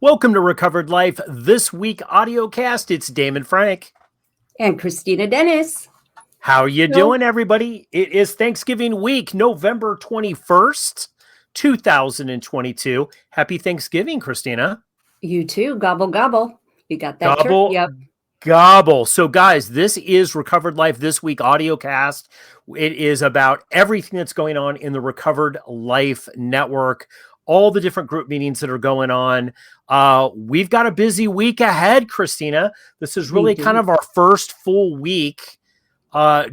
Welcome to Recovered Life This Week audiocast. It's Damon Frank. And Kristina Dennis. How you doing, everybody? It is Thanksgiving week, November 21st, 2022. Happy Thanksgiving, Kristina. You too. Gobble, gobble. You got that Gobble, turkey up. gobble. So, guys, this is Recovered Life This Week audiocast. It is about everything that's going on in the Recovered Life Network, all the different group meetings that are going on. We've got a busy week ahead, Kristina. This is really kind of our first full week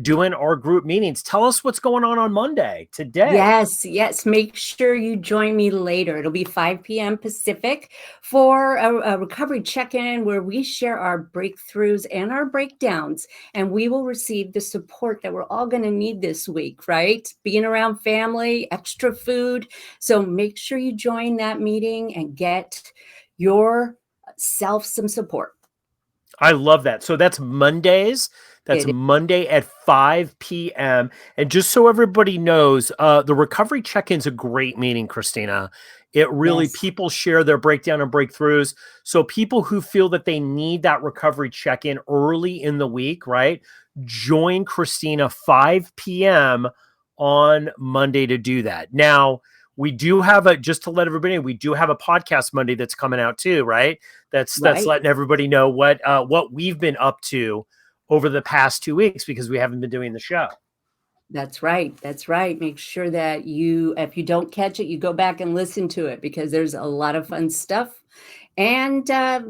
doing our group meetings. Tell us what's going on Monday, today. Yes. Make sure you join me later. It'll be 5 p.m. Pacific for a recovery check-in where we share our breakthroughs and our breakdowns, and we will receive the support that we're all going to need this week, right? Being around family, extra food. So make sure you join that meeting and get yourself some support. I love that. So that's Mondays. That's Monday at 5 p.m. And just so everybody knows, the recovery check-in's a great meeting, Kristina. It really, people share their breakdown and breakthroughs. So people who feel that they need that recovery check-in early in the week, right? Join Kristina 5 p.m. on Monday to do that. Now, we do have just to let everybody know, we do have a podcast Monday that's coming out too, right? That's letting everybody know what we've been up to over the past 2 weeks because we haven't been doing the show. That's right. Make sure that if you don't catch it, you go back and listen to it because there's a lot of fun stuff. And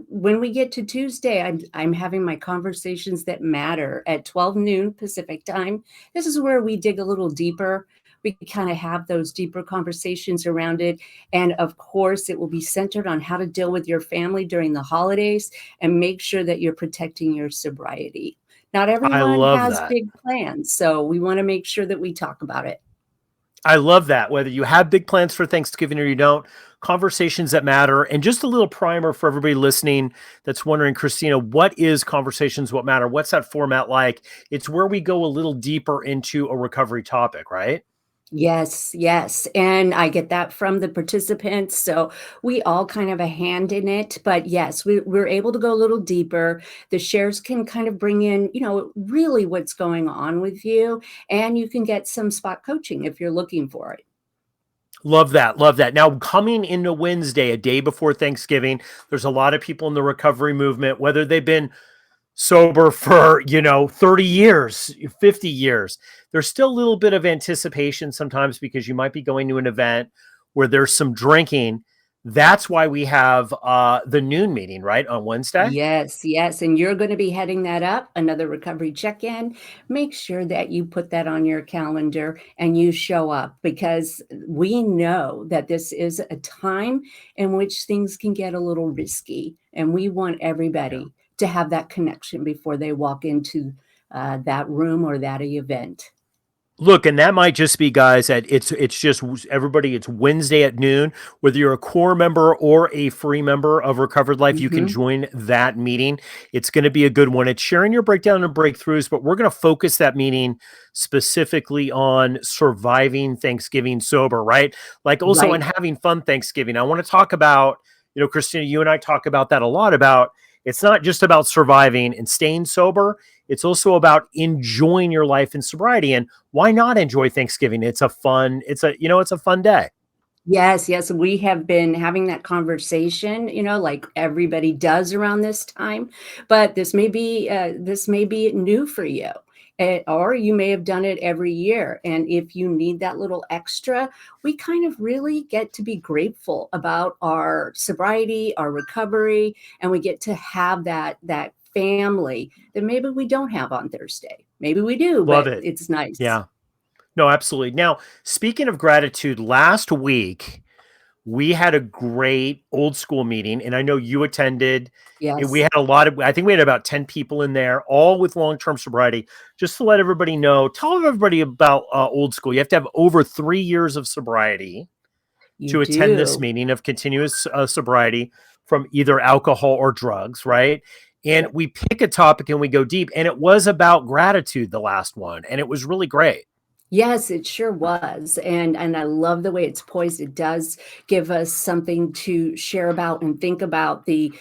when we get to Tuesday, I'm having my Conversations That Matter at 12 noon Pacific time. This is where we dig a little deeper. We kind of have those deeper conversations around it. And of course, it will be centered on how to deal with your family during the holidays and make sure that you're protecting your sobriety. Not everyone has big plans, so we want to make sure that we talk about it. I love that. Whether you have big plans for Thanksgiving or you don't, Conversations That Matter. And just a little primer for everybody listening that's wondering, Kristina, what is Conversations What Matter? What's that format like? It's where we go a little deeper into a recovery topic, right? Yes. And I get that from the participants. So we all kind of have a hand in it. But yes, we're able to go a little deeper. The shares can kind of bring in, really what's going on with you. And you can get some spot coaching if you're looking for it. Love that. Now, coming into Wednesday, a day before Thanksgiving, there's a lot of people in the recovery movement, whether they've been sober for, 30 years, 50 years. There's still a little bit of anticipation sometimes because you might be going to an event where there's some drinking. That's why we have the noon meeting, right, on Wednesday? Yes. And you're going to be heading that up, another recovery check-in. Make sure that you put that on your calendar and you show up because we know that this is a time in which things can get a little risky. And we want everybody to have that connection before they walk into that room or that event. Look, and that might just be, guys, that it's just everybody. It's Wednesday at noon. Whether you're a core member or a free member of Recovered Life, you can join that meeting. It's going to be a good one. It's sharing your breakdown and breakthroughs, but we're going to focus that meeting specifically on surviving Thanksgiving sober, right? Like also on having fun Thanksgiving. I want to talk about, Kristina, you and I talk about that a lot about. It's not just about surviving and staying sober. It's also about enjoying your life in sobriety. And why not enjoy Thanksgiving? It's a fun day. Yes. We have been having that conversation, like everybody does around this time, but this may be new for you. Or you may have done it every year. And if you need that little extra, we kind of really get to be grateful about our sobriety, our recovery, and we get to have that family that maybe we don't have on Thursday. Maybe we do, Love but it. it's nice. Yeah. No, absolutely. Now, speaking of gratitude, last week, we had a great old school meeting, and I know you attended. Yes. We had I think we had about 10 people in there, all with long-term sobriety. Just to let everybody know, tell everybody about old school. You have to have over 3 years of sobriety to attend this meeting of continuous sobriety from either alcohol or drugs, right? And we pick a topic and we go deep, and it was about gratitude, the last one, and it was really great. Yes, it sure was, and I love the way it's poised. It does give us something to share about and think about. The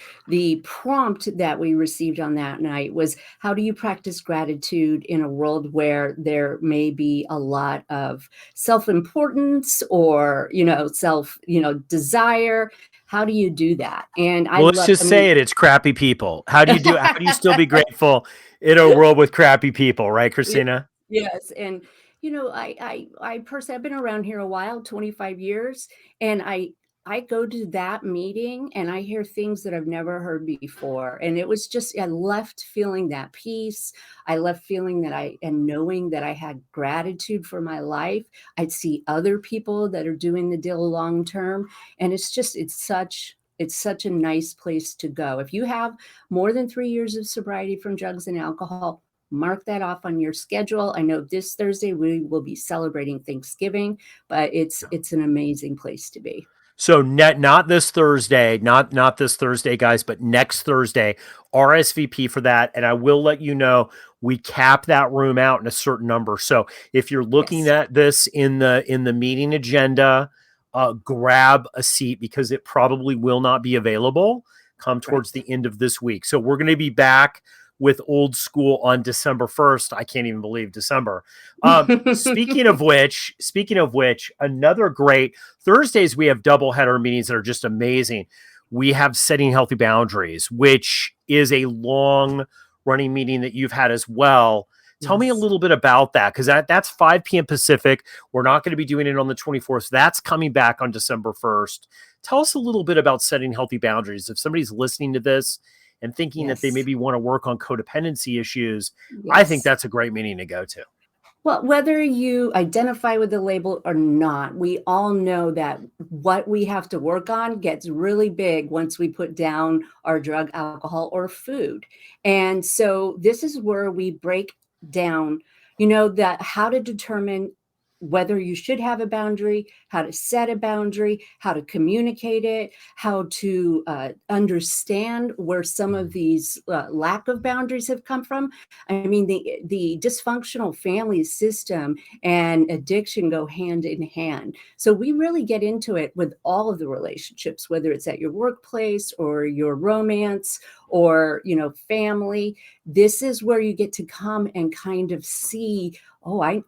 prompt that we received on that night was, how do you practice gratitude in a world where there may be a lot of self-importance or, desire? How do you do that? And I Well, let's love, I just mean, say it. It's crappy people. How do you still be grateful in a world with crappy people, right, Yes, Christina? yes, and, I personally I've been around here a while, 25 years, and I go to that meeting and I hear things that I've never heard before, and it was just I left feeling that peace. I left feeling that I and knowing that I had gratitude for my life. I'd see other people that are doing the deal long term, and it's such a nice place to go. If you have more than 3 years of sobriety from drugs and alcohol, mark that off on your schedule. I know this Thursday we will be celebrating Thanksgiving, but it's an amazing place to be. So not this Thursday, not this Thursday, guys, but next Thursday, RSVP for that. And I will let you know we cap that room out in a certain number. So if you're looking Yes, at this in the meeting agenda, grab a seat because it probably will not be available come towards right. the end of this week. So we're going to be back with Old School on December 1st. I can't even believe December. Speaking of which, another great Thursdays, we have double header meetings that are just amazing. We have Setting Healthy Boundaries, which is a long running meeting that you've had as well. Tell me a Yes. little bit about that because that's 5 p.m. Pacific. We're not going to be doing it on the 24th. That's coming back on December 1st. Tell us a little bit about setting healthy boundaries. If somebody's listening to this and thinking that they Yes. maybe want to work on codependency issues, I think Yes. that's a great meeting to go to. Well, whether you identify with the label or not, we all know that what we have to work on gets really big once we put down our drug, alcohol, or food. And so this is where we break down, that how to determine whether you should have a boundary, how to set a boundary, how to communicate it, how to understand where some of these lack of boundaries have come from. I mean, the dysfunctional family system and addiction go hand in hand. So we really get into it with all of the relationships, whether it's at your workplace or your romance or, family. This is where you get to come and kind of see, oh, I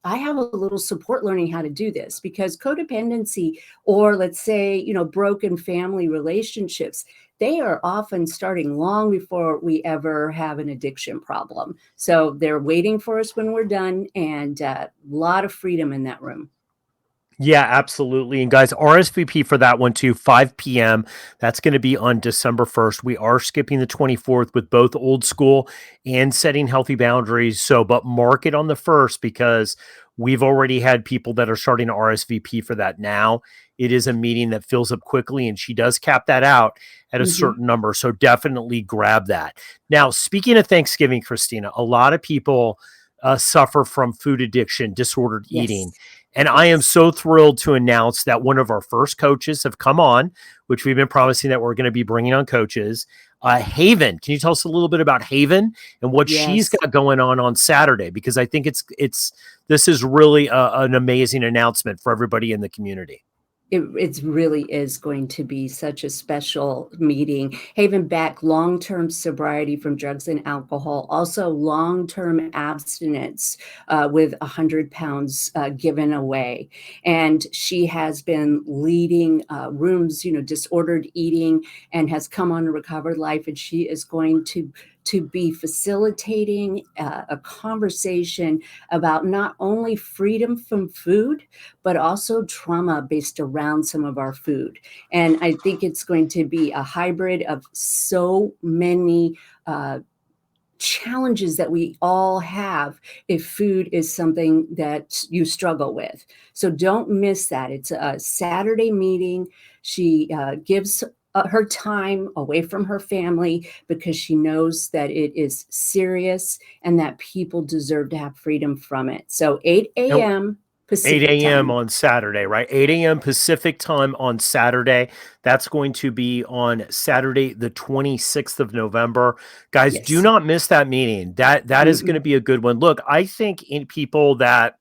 have a little support learning how to do this, because codependency, or let's say, broken family relationships, they are often starting long before we ever have an addiction problem. So they're waiting for us when we're done, and a lot of freedom in that room. Yeah, absolutely. And guys, RSVP for that one too, 5 p.m. That's going to be on December 1st. We are skipping the 24th with both Old School and Setting Healthy Boundaries. So, but mark it on the 1st because we've already had people that are starting to RSVP for that now. It is a meeting that fills up quickly, and she does cap that out at a Mhm. certain number. So definitely grab that. Now, speaking of Thanksgiving, Christina, a lot of people suffer from food addiction, disordered eating. Yes. And I am Yes. so thrilled to announce that one of our first coaches have come on, which we've been promising that we're going to be bringing on coaches. Haven, can you tell us a little bit about Haven and what she's Yes. got going on Saturday? Because I think it's this is really an amazing announcement for everybody in the community. It really is going to be such a special meeting. Haven Beck, long-term sobriety from drugs and alcohol, also long-term abstinence with 100 pounds given away. And she has been leading rooms, disordered eating, and has come on a recovered life. And she is going to be facilitating a conversation about not only freedom from food, but also trauma based around some of our food. And I think it's going to be a hybrid of so many challenges that we all have if food is something that you struggle with. So don't miss that. It's a Saturday meeting. She gives her time away from her family because she knows that it is serious and that people deserve to have freedom from it. So 8 And a.m. 8 Pacific a.m. time. on Saturday, right? 8 a.m. Pacific time on Saturday. That's going to be on Saturday, the 26th of November. Guys, do Yes. not miss that meeting. That is going to Mm-mm. be a good one. Look, I think in people that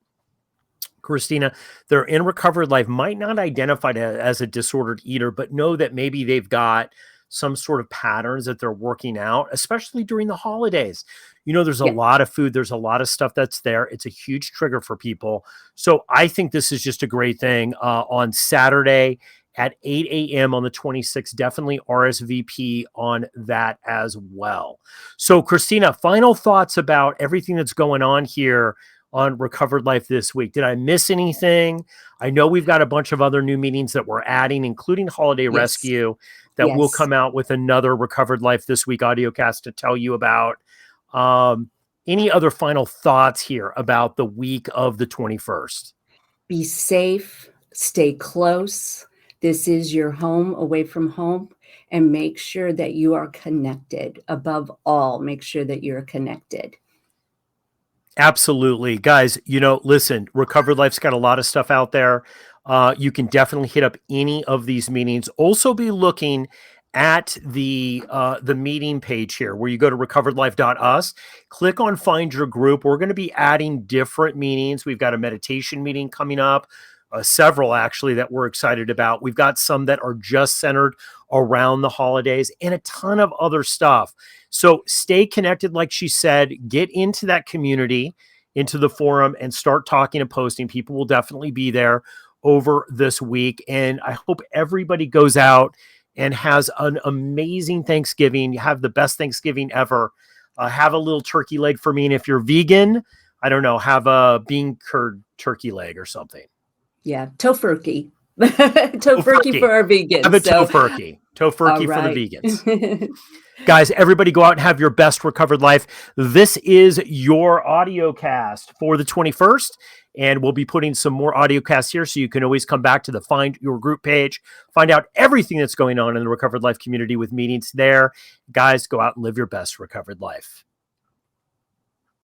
Christina, they're in recovered life, might not identify as a disordered eater, but know that maybe they've got some sort of patterns that they're working out, especially during the holidays. There's a Yeah. lot of food, there's a lot of stuff that's there. It's a huge trigger for people. So I think this is just a great thing. On Saturday at 8 a.m. on the 26th, definitely RSVP on that as well. So, Christina, final thoughts about everything that's going on here on Recovered Life this week. Did I miss anything? I know we've got a bunch of other new meetings that we're adding, including Holiday Yes. Rescue, that will Yes. come out with another Recovered Life this week audiocast to tell you about. Um, any other final thoughts here about the week of the 21st? Be safe, stay close. This is your home away from home, and make sure that you are connected. Above all, make sure that you're connected. Absolutely. Guys, listen, Recovered Life's got a lot of stuff out there. You can definitely hit up any of these meetings. Also be looking at the meeting page here where you go to recoveredlife.us, click on find your group. We're going to be adding different meetings. We've got a meditation meeting coming up, several actually that we're excited about. We've got some that are just centered around the holidays and a ton of other stuff. So stay connected, like she said, get into that community, into the forum, and start talking and posting. People will definitely be there over this week. And I hope everybody goes out and has an amazing Thanksgiving. You have the best Thanksgiving ever. Have a little turkey leg for me. And if you're vegan, I don't know, have a bean curd turkey leg or something. Yeah, tofurkey. Tofurkey for our vegans. Have a tofurkey. Tofurkey for the vegans. Guys, everybody go out and have your best recovered life. This is your audio cast for the 21st, and we'll be putting some more audio casts here, so you can always come back to the Find Your Group page, find out everything that's going on in the Recovered Life community with meetings there. Guys, go out and live your best recovered life.